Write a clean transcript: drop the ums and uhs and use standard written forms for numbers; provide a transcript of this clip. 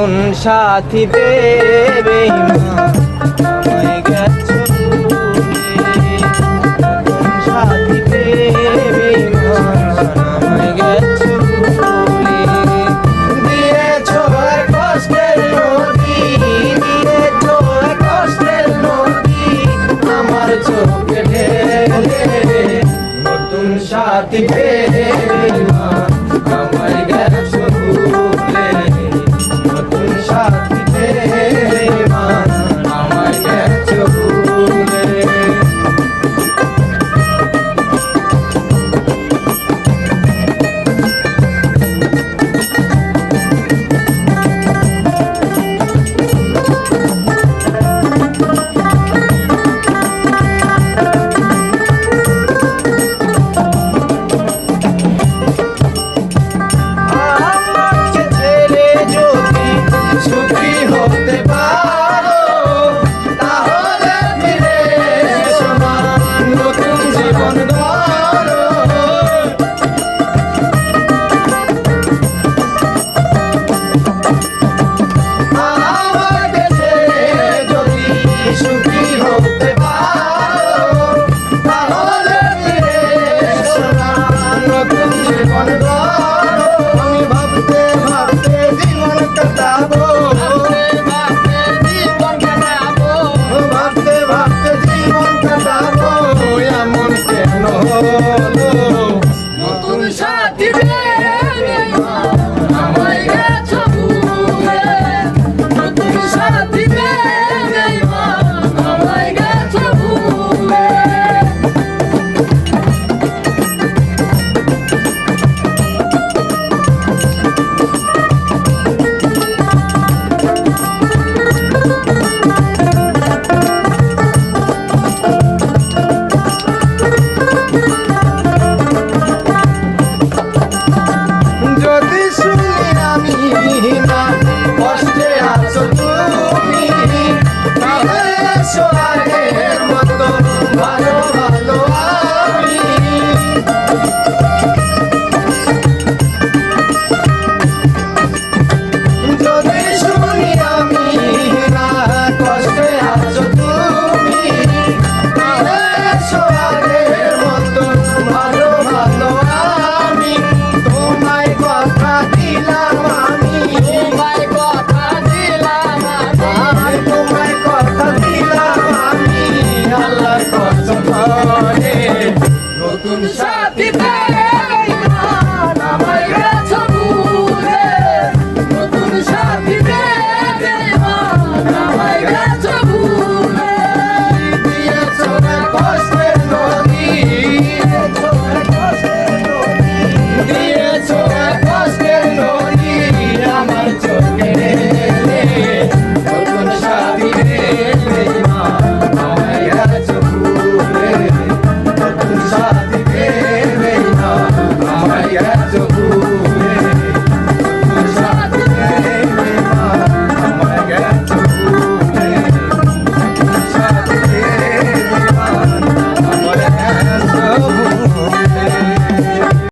নতুন সাথী পেয়ে আমায় গেছো ভুলে। নতুন সাথী পেয়ে আমায় গেছো ভুলে। দিয়েছো এক কষ্টের নদী, দিয়েছো এক কষ্টের নদী আমার চোখে ঢেলে। নতুন সাথী পেয়ে আমায় গেছো ভুলে। নতুন সাথী পেয়ে আমায় গেছো ভুলে। সুখী হতে পারো তাহলে ফিরে এসো না, নতুন জীবন গড়ো। আমাকে ছেড়ে যদি সুখী হতে পারো তাহলে ফিরে এসো না, নতুন জীবন গড়ো। আমি ভাবতে ভাবতে জীবন কাটাবো, ভাবতে ভাবতে জীবন কাটাবো, এমন কেন হলো? নতুন সাথী পেয়ে আমায় গেছো ভুলে। নতুন সাথী পেয়ে আমায় গেছো ভুলে। যদি শুনি আমি না কষ্টে আছো তুমি, তাহলে এসো আগের মতো ভালো ভালো আমি। যদি শুনি আমি না কষ্টে আছো তুমি, তাহলে এসো আগের মতো ভালো ভালো আমি। তোমায় কথা দিলাম